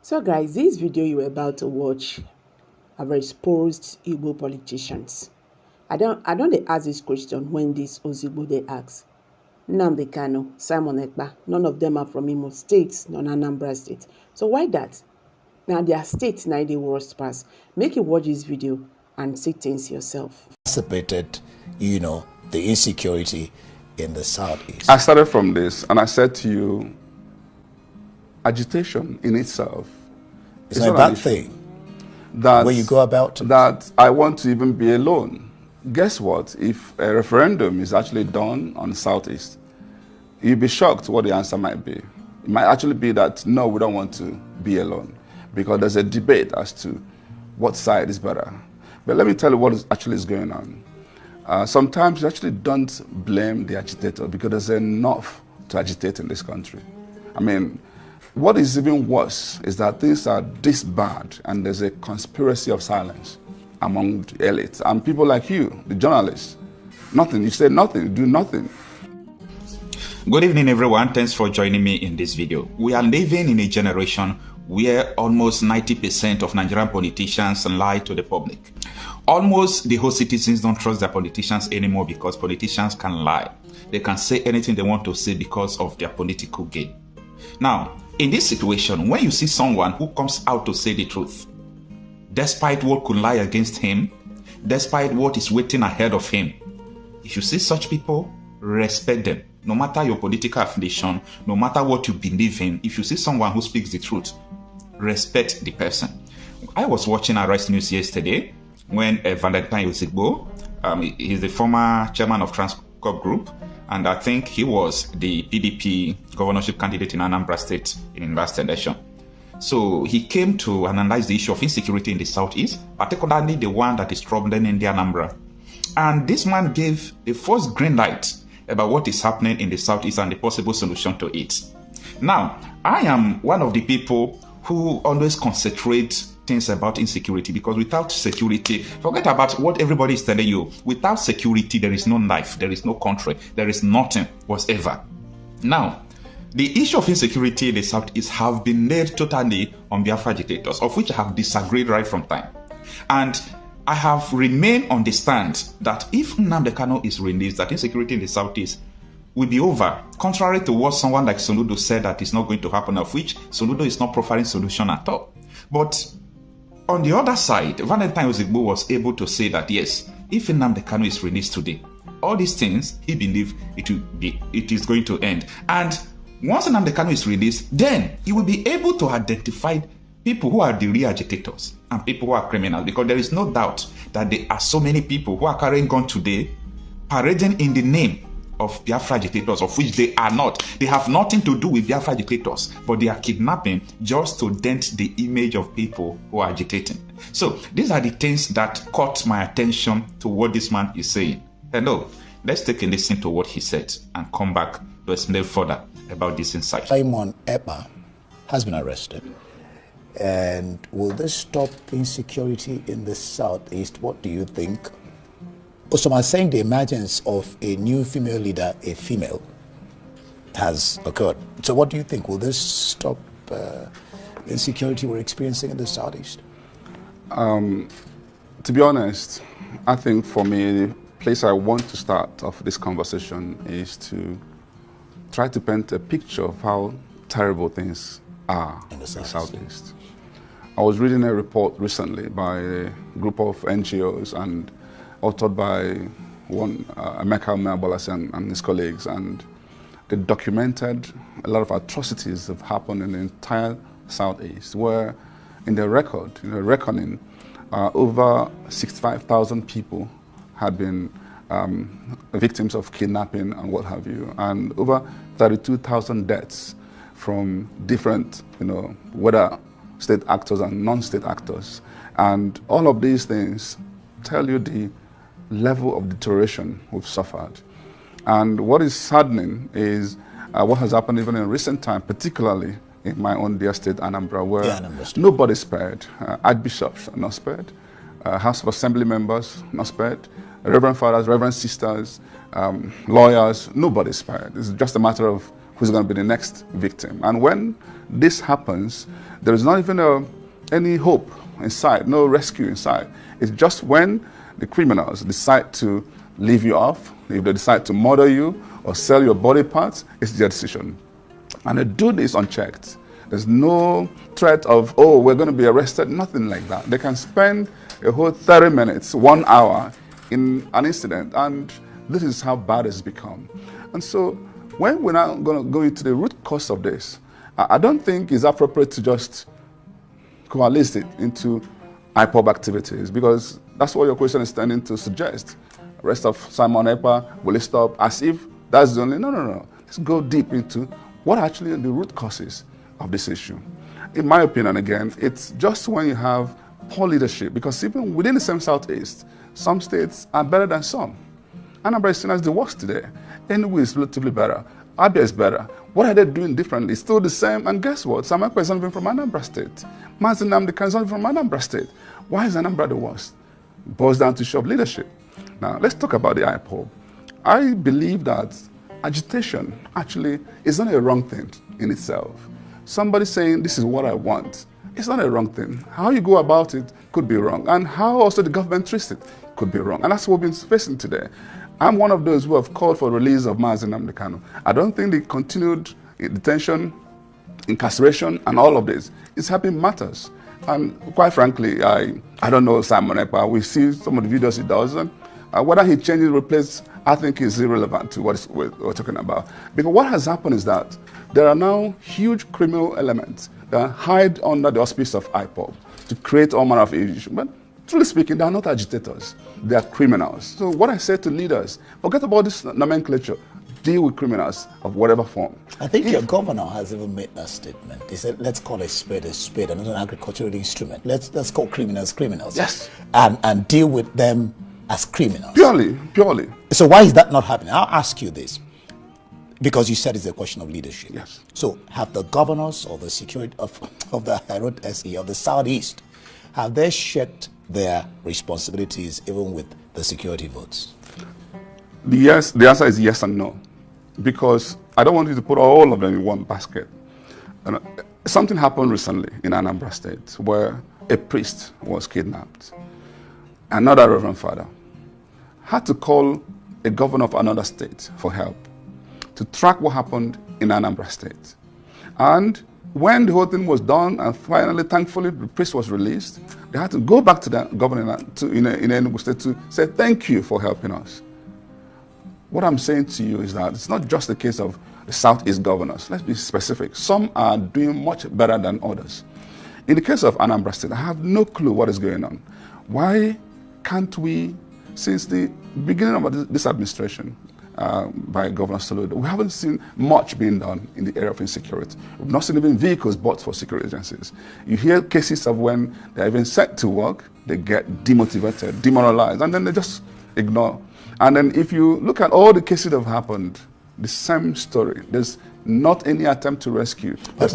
So guys, this video you were about to watch have exposed Igbo politicians. I don't dey ask this question when this Ozigbo they ask. Nnamdi Kanu, Simon Ekpa, none of them are from Imo State, nor Anambra State. So why that? Now their state now the worst pass. Make you watch this video and see things yourself. Anticipated, the insecurity in the southeast. I started from this and I said to you, agitation in itself is not a bad thing. That where you go about that I want to even be alone. Guess what? If a referendum is actually done on the southeast, you'll be shocked what the answer might be. It might actually be that no, we don't want to be alone, because there's a debate as to what side is better. But let me tell you what actually is going on. Sometimes you actually don't blame the agitator, because there's enough to agitate in this country. I mean, what is even worse is that things are this bad and there's a conspiracy of silence among the elites and people like you, the journalists. Nothing, you say nothing, you do nothing. Good evening everyone, thanks for joining me in this video. We are living in a generation where almost 90% of Nigerian politicians lie to the public. Almost the whole citizens don't trust their politicians anymore because politicians can lie. They can say anything they want to say because of their political gain. Now, in this situation, when you see someone who comes out to say the truth, despite what could lie against him, despite what is waiting ahead of him, if you see such people, respect them. No matter your political affiliation, no matter what you believe in, if you see someone who speaks the truth, respect the person. I was watching Arise News yesterday when Valentine Ozigbo, he's the former chairman of Transcorp Group, and I think he was the PDP governorship candidate in Anambra State in last election. So he came to analyze the issue of insecurity in the southeast, particularly the one that is troubling in the Anambra. And this man gave the first green light about what is happening in the southeast and the possible solution to it. Now, I am one of the people who always concentrate things about insecurity, because without security, forget about what everybody is telling you. Without security, there is no life, there is no country, there is nothing whatsoever. Now, the issue of insecurity in the southeast have been laid totally on Biafra agitators, of which I have disagreed right from time. And I have remained on the stand that if Nnamdi Kanu is released, that insecurity in the southeast will be over, contrary to what someone like Soludo said that is not going to happen, of which Soludo is not providing solution at all. But on the other side, Valentine Ozigbo was able to say that yes, if Nnamdi Kanu is released today, all these things he believes it is going to end. And once Nnamdi Kanu is released, then he will be able to identify people who are the real agitators and people who are criminals, because there is no doubt that there are so many people who are carrying gun today, parading in the name of Biafra agitators, of which they are not. They have nothing to do with Biafra agitators, but they are kidnapping just to dent the image of people who are agitating. So these are the things that caught my attention to what this man is saying. Hello, let's take a listen to what he said and come back to explain further about this insight. Simon Ekpa has been arrested. And will this stop insecurity in the southeast? What do you think? Some are saying the emergence of a new female leader, a female, has occurred. So what do you think? Will this stop insecurity we're experiencing in the southeast? To be honest, I think for me, the place I want to start off this conversation is to try to paint a picture of how terrible things are in the southeast. I was reading a report recently by a group of NGOs and authored by one Emeka Meabolasi and his colleagues, and they documented a lot of atrocities that have happened in the entire southeast, where in their reckoning, over 65,000 people had been victims of kidnapping and what have you, and over 32,000 deaths from different, whether state actors and non-state actors. And all of these things tell you the level of deterioration we've suffered. And what is saddening is what has happened even in recent time, particularly in my own dear state, Anambra, where nobody's spared. Archbishops are not spared. House of Assembly members not spared. Reverend fathers, reverend sisters, lawyers, nobody's spared. It's just a matter of who's going to be the next victim. And when this happens, there is not even any hope in sight, no rescue in sight. It's just when the criminals decide to leave you off, if they decide to murder you or sell your body parts, it's their decision. And they do this unchecked. There's no threat of, oh, we're going to be arrested, nothing like that. They can spend a whole 30 minutes, 1 hour in an incident, and this is how bad it's become. And so when we're now going to go into the root cause of this, I don't think it's appropriate to just coalesce it into IPOB activities, because that's what your question is tending to suggest. Arrest of Simon Ekpa, will it stop? As if that's the only, no. Let's go deep into what actually are the root causes of this issue. In my opinion, again, it's just when you have poor leadership, because even within the same Southeast, some states are better than some. Anambra is seen as the worst today. Enugu is relatively better. Abia is better. What are they doing differently? It's still the same, and guess what? Simon Ekpa is not even from Anambra State. Mazi Nnamdi Kanu is not from Anambra State. Why is Anambra the worst? It boils down to issue of leadership. Now, let's talk about the IPOB. I believe that agitation actually is not a wrong thing in itself. Somebody saying, this is what I want, it's not a wrong thing. How you go about it could be wrong, and how also the government treats it could be wrong. And that's what we've been facing today. I'm one of those who have called for the release of Mazi Nnamdi Kanu. I don't think the continued detention, incarceration, and all of this is helping matters. And quite frankly, I don't know Simon Ekpa. We see some of the videos he does, and whether he changes, replaces, I think is irrelevant to what we're talking about. Because what has happened is that there are now huge criminal elements that hide under the auspice of IPOB to create all manner of issues. But truly speaking, they are not agitators. They are criminals. So what I say to leaders, forget about this nomenclature. Deal with criminals of whatever form. I think your governor has even made that statement. He said, let's call a spade, and not an agricultural instrument. Let's call criminals criminals. Yes. And deal with them as criminals. Purely. So why is that not happening? I'll ask you this. Because you said it's a question of leadership. Yes. So have the governors or the security of the I wrote SE of the Southeast, have they shared their responsibilities even with the security votes? The answer is yes and no. Because I don't want you to put all of them in one basket. Something happened recently in Anambra State where a priest was kidnapped. Another reverend father had to call a governor of another state for help to track what happened in Anambra State. And when the whole thing was done and finally, thankfully, the priest was released, they had to go back to the governor in Enugu State to say thank you for helping us. What I'm saying to you is that it's not just the case of the Southeast governors. Let's be specific. Some are doing much better than others. In the case of Anambra State, I have no clue what is going on. Why can't we, since the beginning of this administration by Governor Soludo, we haven't seen much being done in the area of insecurity. We've not seen even vehicles bought for security agencies. You hear cases of when they're even set to work, they get demotivated, demoralized, and then they just ignore. And then if you look at all the cases that have happened, the same story. There's not any attempt to rescue. But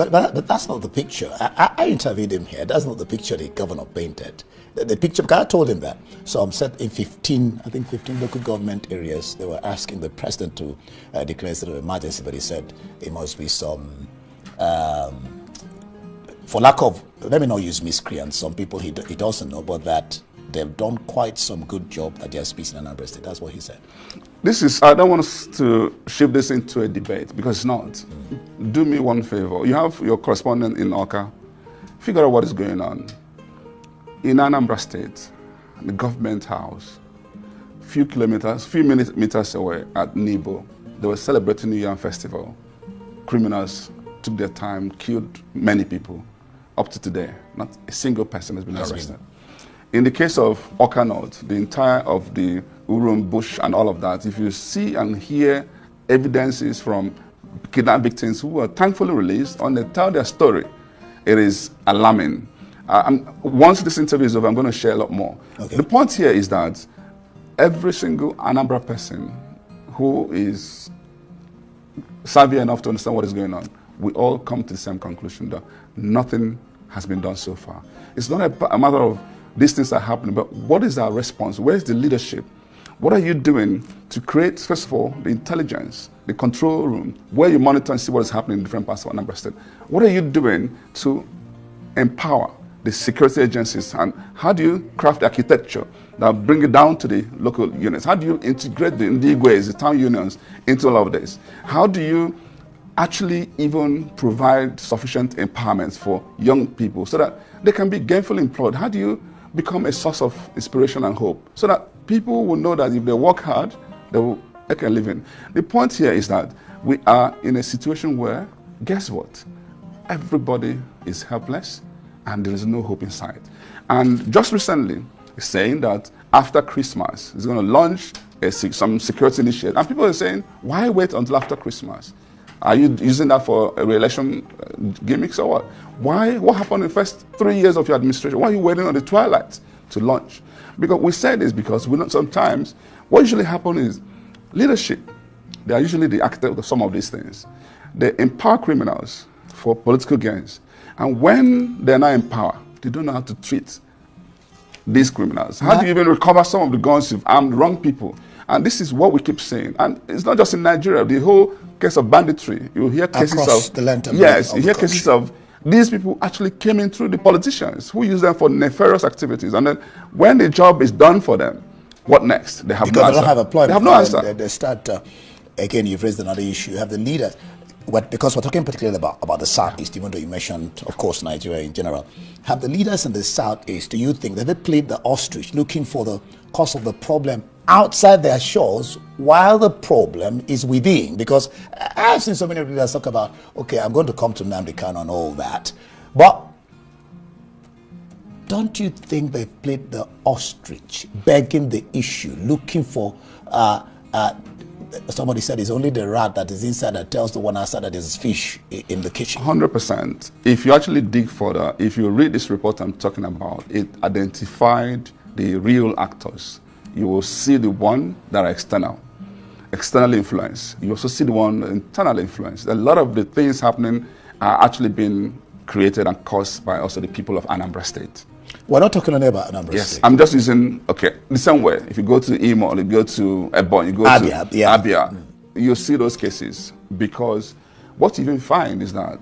that's not the picture. I interviewed him here. That's not the picture the governor painted. The picture, because I told him that. So I'm set in 15 local government areas. They were asking the president to declare a state of emergency, but he said it must be some, for lack of, let me not use miscreants, some people he doesn't know, but that they've done quite some good job at their speech in Anambra State. That's what he said. This is, I don't want us to shift this into a debate, because it's not. Do me one favor. You have your correspondent in Oka. Figure out what is going on. In Anambra State, the government house, few meters away at Nibo, they were celebrating New Year Festival. Criminals took their time, killed many people. Up to today, not a single person has been arrested. In the case of Oka North, the entire of the Urum bush and all of that, if you see and hear evidences from kidnapped victims who were thankfully released, and they tell their story, it is alarming. Once this interview is over, I'm going to share a lot more. Okay. The point here is that every single Anambra person who is savvy enough to understand what is going on, we all come to the same conclusion that nothing has been done so far. It's not a matter of these things are happening, but what is our response? Where is the leadership? What are you doing to create, first of all, the intelligence, the control room, where you monitor and see what is happening in different parts of Anambra State? What are you doing to empower the security agencies, and how do you craft the architecture that bring it down to the local units? How do you integrate the Ndigwes, the town unions, into all of this? How do you actually even provide sufficient empowerment for young people so that they can be gainfully employed? How do you become a source of inspiration and hope so that people will know that if they work hard, they will make a living? The point here is that we are in a situation where, guess what? Everybody is helpless and there is no hope in sight. And just recently, saying that after Christmas, it's going to launch some security initiative. And people are saying, why wait until after Christmas? Are you using that for re-election gimmicks or what? Why? What happened in the first 3 years of your administration? Why are you waiting on the twilight to launch? Because we say this because we know sometimes what usually happens is leadership. They are usually the architect of some of these things. They empower criminals for political gains. And when they're not empowered, they don't know how to treat these criminals. How do you even recover some of the guns you've armed wrong people? And this is what we keep saying. And it's not just in Nigeria. The whole case of banditry, you hear cases across of the length and yes, breadth you hear cases of these people actually came in through the politicians who use them for nefarious activities. And then when the job is done for them, what next? They have no answer. They don't have employment. They have no answer. They start, again, you've raised another issue. You have the leaders. Because we're talking particularly about the Southeast, even though you mentioned, of course, Nigeria in general. Have the leaders in the Southeast, do you think that they played the ostrich looking for the cause of the problem outside their shores while the problem is within? Because I've seen so many leaders talk about, okay, I'm going to come to Nnamdi Kanu and all that. But don't you think they played the ostrich, begging the issue, looking for somebody said it's only the rat that is inside that tells the one outside that there's fish in the kitchen. 100%. If you actually dig further, if you read this report I'm talking about, it identified the real actors. You will see the one that are externally influenced. You also see the one internally influenced. A lot of the things happening are actually being created and caused by also the people of Anambra State. We're not talking only about Anambra State. I'm just using, okay, the same way. If you go to Imo, you go to Ebon, you go to Abia, you see those cases. Because what you even find is that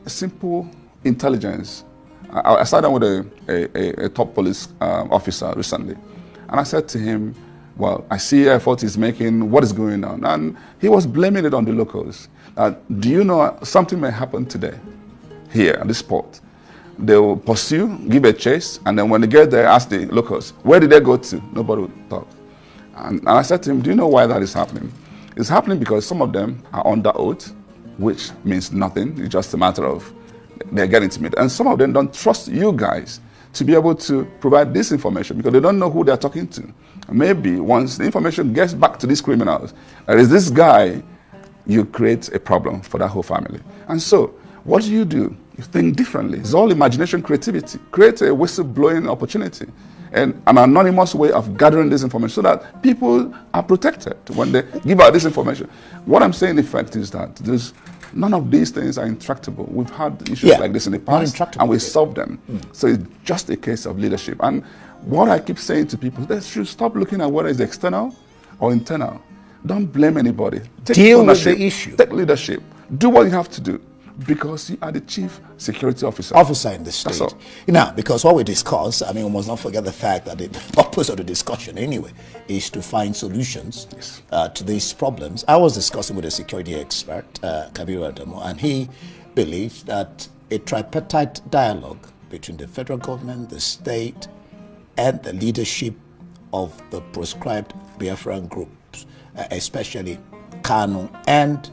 simple intelligence. I sat down with a top police officer recently, and I said to him, well, I see effort he's making, what is going on? And he was blaming it on the locals. Do you know something may happen today here at this port? They will pursue, give a chase, and then when they get there, ask the locals, where did they go to? Nobody would talk. And I said to him, do you know why that is happening? It's happening because some of them are under oath, which means nothing. It's just a matter of they're getting intimidated. And some of them don't trust you guys to be able to provide this information because they don't know who they're talking to. Maybe once the information gets back to these criminals, there is this guy, you create a problem for that whole family. And so, what do? You think differently. It's all imagination, creativity. Create a whistleblowing opportunity and an anonymous way of gathering this information so that people are protected when they give out this information. What I'm saying, in fact, is that none of these things are intractable. We've had issues like this in the past, and we solved them. So it's just a case of leadership. And what I keep saying to people, they should stop looking at whether it's external or internal. Don't blame anybody. Deal with the issue. Take leadership. Do what you have to do. Because you are the chief security officer. In the state. Now, because what we discuss, I mean, we must not forget the fact that the purpose of the discussion anyway is to find solutions to these problems. I was discussing with a security expert, Kabiru Adamu, and he believes that a tripartite dialogue between the federal government, the state, and the leadership of the proscribed Biafran groups, especially Kanu, and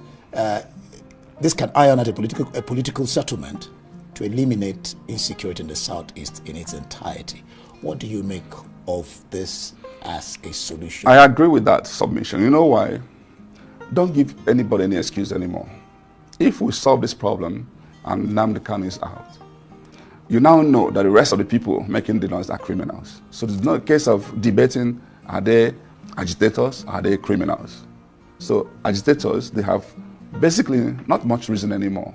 this can iron out a political settlement to eliminate insecurity in the Southeast in its entirety. What do you make of this as a solution? I agree with that submission. You know why? Don't give anybody any excuse anymore. If we solve this problem and Nnamdi Kanu is out, you now know that the rest of the people making the noise are criminals. So there's not a case of debating, are they agitators, are they criminals? So agitators, they have basically not much reason anymore.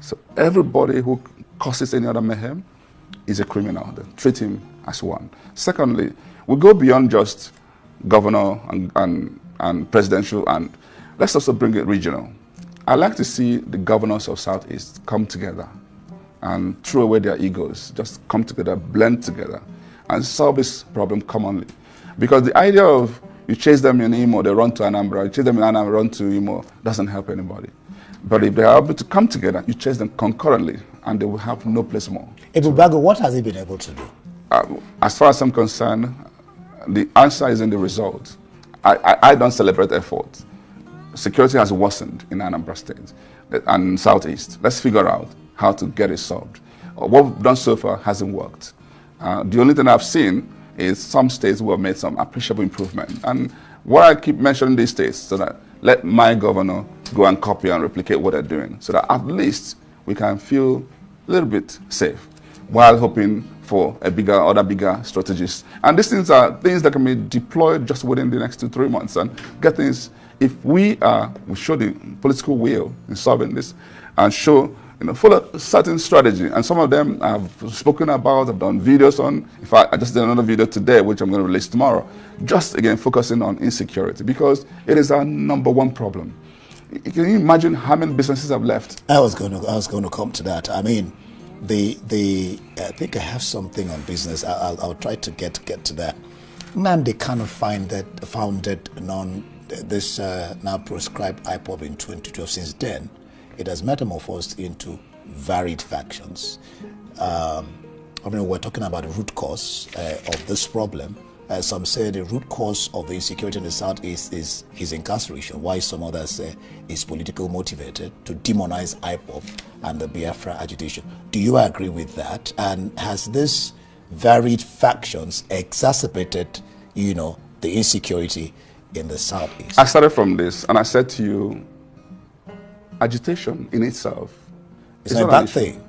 So everybody who causes any other mayhem is a criminal. They treat him as one. Secondly, we go beyond just governor and presidential, and let's also bring it regional. I like to see the governors of Southeast come together and throw away their egos, just come together, blend together, and solve this problem commonly. Because the idea of you chase them in Imo, they run to Anambra, you chase them in Anambra, run to Imo, doesn't help anybody. But if they are able to come together, you chase them concurrently, and they will have no place more. Ebubago, what has he been able to do? As far as I'm concerned, the answer is in the result. I don't celebrate effort. Security has worsened in Anambra State and Southeast. Let's figure out how to get it solved. What we've done so far hasn't worked. The only thing I've seen is some states who have made some appreciable improvement. And what I keep mentioning these states, so that let my governor go and copy and replicate what they're doing, so that at least we can feel a little bit safe, while hoping for other bigger strategies. And these things are things that can be deployed just within the next 2-3 months and get things. If we show the political will in solving this and show, follow a certain strategy, and some of them I've spoken about, I've done videos on. In fact, I just did another video today, which I'm going to release tomorrow, just again focusing on insecurity, because it is our #1 problem. Can you imagine how many businesses have left? I was going to come to that. I mean, I think I have something on business. I'll try to get to that. Nnamdi Kanu founded this now proscribed IPOB in 2012. Since then, it has metamorphosed into varied factions. I mean, we're talking about the root cause of this problem. Some say the root cause of the insecurity in the Southeast is his incarceration, while some others say it's politically motivated to demonize IPOB and the Biafra agitation. Do you agree with that? And has this varied factions exacerbated, the insecurity in the Southeast? I started from this, and I said to you, agitation in itself is not a bad thing.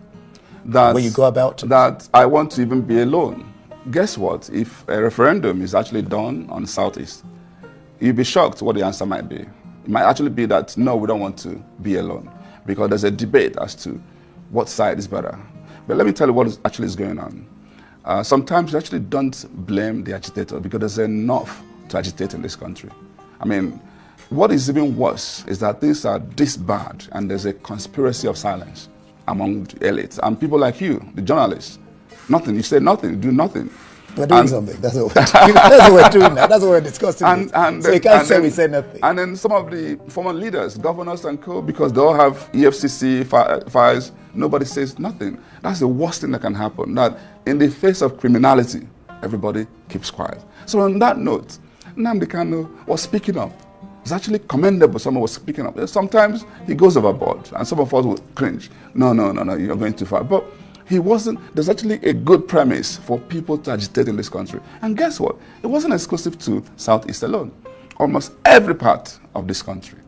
That when you go about that, I want to even be alone. Guess what? If a referendum is actually done on Southeast, you'll be shocked what the answer might be. It might actually be that, no, we don't want to be alone, because there's a debate as to what side is better. But let me tell you what actually is going on. Sometimes you actually don't blame the agitator, because there's enough to agitate in this country. I mean, what is even worse is that things are this bad, and there's a conspiracy of silence among the elites and people like you, the journalists. Nothing. You say nothing. You do nothing. We're doing something. That's what we're doing. That's what we're doing now. That's what we're discussing. So you can't say we say nothing. And then some of the former leaders, governors and co, because they all have EFCC files, nobody says nothing. That's the worst thing that can happen. That in the face of criminality, everybody keeps quiet. So on that note, Nnamdi Kanu was speaking up. It's actually commendable someone was speaking up. Sometimes he goes overboard, and some of us will cringe. No, you're going too far. But he wasn't. There's actually a good premise for people to agitate in this country. And guess what? It wasn't exclusive to Southeast alone. Almost every part of this country.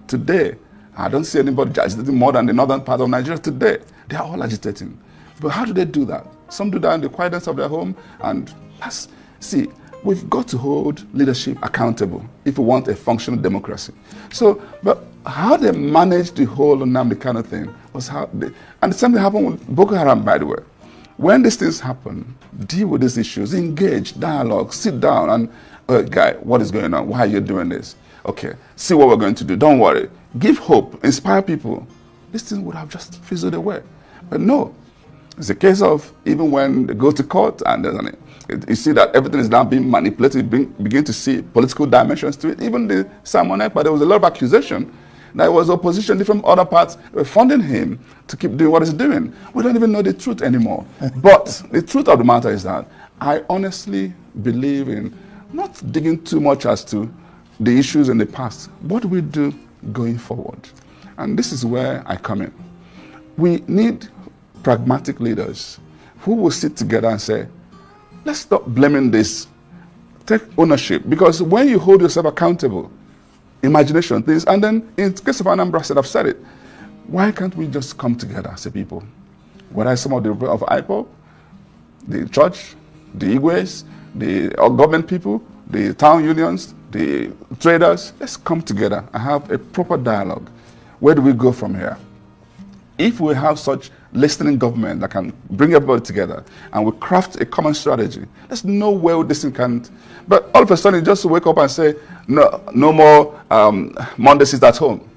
Today, I don't see anybody agitating more than the northern part of Nigeria today. They are all agitating. But how do they do that? Some do that in the quietness of their home. And see, we've got to hold leadership accountable if we want a functional democracy. So, but how they managed the whole Nnamdi Kanu thing was and the same thing happened with Boko Haram, by the way. When these things happen, deal with these issues, engage, dialogue, sit down and, guy, what is going on? Why are you doing this? Okay, see what we're going to do. Don't worry. Give hope, inspire people. This thing would have just fizzled away. But no, it's a case of even when they go to court and you see that everything is now being manipulated, you begin to see political dimensions to it. Even the Simon Ekpa, there was a lot of accusation that it was opposition, different other parts were funding him to keep doing what he's doing. We don't even know the truth anymore. But the truth of the matter is that I honestly believe in not digging too much as to the issues in the past. What do we do going forward? And this is where I come in. We need pragmatic leaders who will sit together and say, let's stop blaming this. Take ownership. Because when you hold yourself accountable, imagination, things, and then in the case of Anambra, I've said it, why can't we just come together as a people? Whether some of the of IPOB, the church, the Igwes, the government people, the town unions, the traders, let's come together and have a proper dialogue. Where do we go from here? If we have such listening government that can bring everybody together and we craft a common strategy. There's no way this thing can't. But all of a sudden, you just wake up and say, no more Monday sits at home.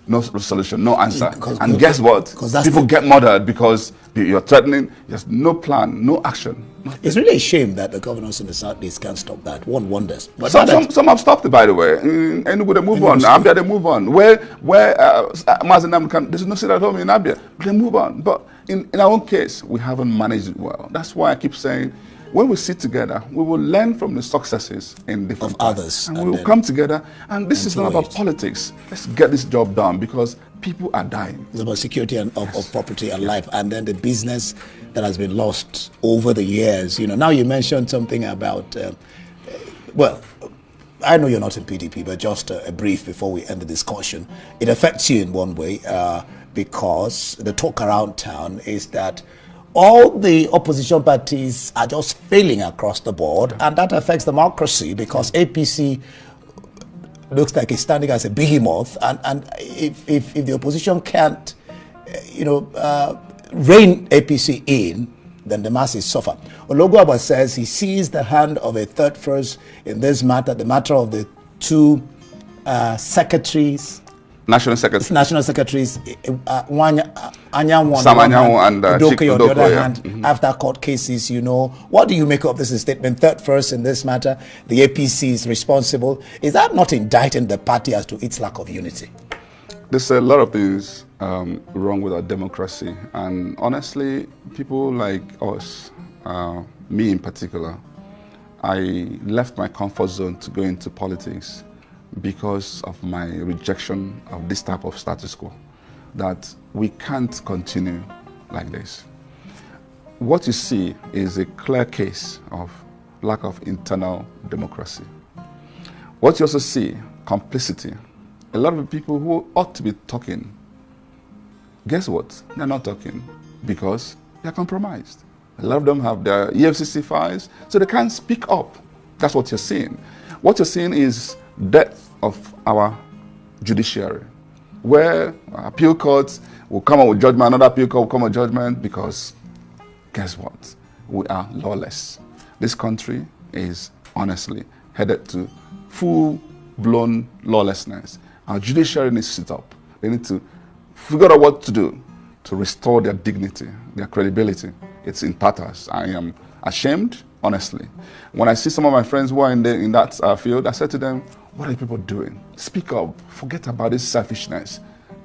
No solution, no answer. And guess what? People get murdered because you're threatening. There's no plan, no action. Nothing. It's really a shame that the governors in the Southeast can't stop that. One wonders. But some have stopped it, by the way. Anyway, they move on. Abia, they move on. Where Mazenam can, there's no sit at home in Abia. They move on. But in our own case, we haven't managed it well. That's why I keep saying, when we sit together, we will learn from the successes in different others. And we will come together. And this is not about politics. Let's get this job done because people are dying. It's about security of property and life. And then the business that has been lost over the years. You know, now you mentioned something about, well, I know you're not in PDP, but just a brief before we end the discussion. It affects you in one way because the talk around town is that all the opposition parties are just failing across the board, and that affects democracy because APC looks like it's standing as a behemoth, and if the opposition can't, rein APC in, then the masses suffer. Ologuaba says he sees the hand of a third force in this matter, the matter of the two secretaries. National secretaries, Anyanwu and Udoke on the other hand, after court cases, What do you make of this statement? Third first in this matter, the APC is responsible. Is that not indicting the party as to its lack of unity? There's a lot of things wrong with our democracy. And honestly, people like us, me in particular, I left my comfort zone to go into politics because of my rejection of this type of status quo, that we can't continue like this. What you see is a clear case of lack of internal democracy. What you also see, complicity. A lot of the people who ought to be talking, guess what? They're not talking because they're compromised. A lot of them have their EFCC files, so they can't speak up. That's what you're seeing. What you're seeing is death of our judiciary, where appeal courts will come up with judgment, another appeal court will come with judgment, because guess what? We are lawless. This country is honestly headed to full-blown lawlessness. Our judiciary needs to sit up. They need to figure out what to do to restore their dignity, their credibility. It's in tatters. I am ashamed, honestly. When I see some of my friends who are in that field, I said to them, what are you people doing? Speak up. Forget about this selfishness.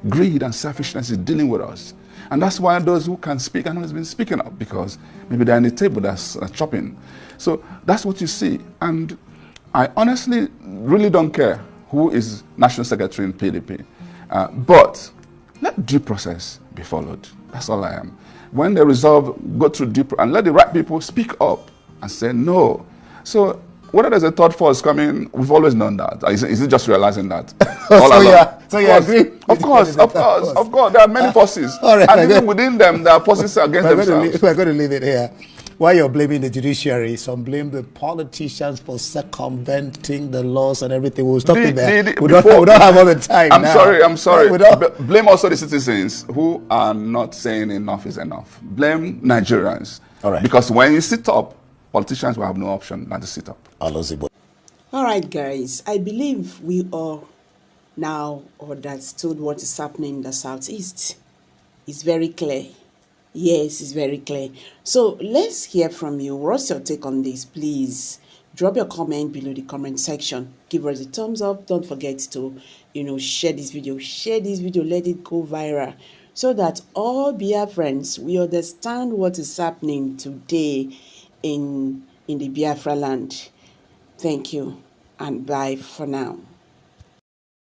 Greed and selfishness is dealing with us. And that's why those who can speak are not been speaking up, because maybe they're on the table that's chopping. So that's what you see. And I honestly really don't care who is National Secretary in PDP. But let due process be followed. That's all I am. When they resolve, go through due process and let the right people speak up and say no. So whether there's a third force coming, we've always known that. Is it just realizing that? So you agree? Of course. There are many forces. All right, and even within them, there are forces against themselves. We're going to leave it here. While you're blaming the judiciary, some blame the politicians for circumventing the laws and everything. We'll stop it there. We don't have all the time. I'm sorry. Blame also the citizens who are not saying enough is enough. Blame Nigerians. All right. Because when you sit up, politicians will have no option than to sit up. Ozigbo. All right, guys. I believe we all now understood what is happening in the Southeast. It's very clear. Yes, it's very clear. So let's hear from you. What's your take on this? Please drop your comment below the comment section. Give us a thumbs up. Don't forget to, share this video. Share this video. Let it go viral, so that all Biafrans we understand what is happening today in the Biafra land. Thank you and bye for now.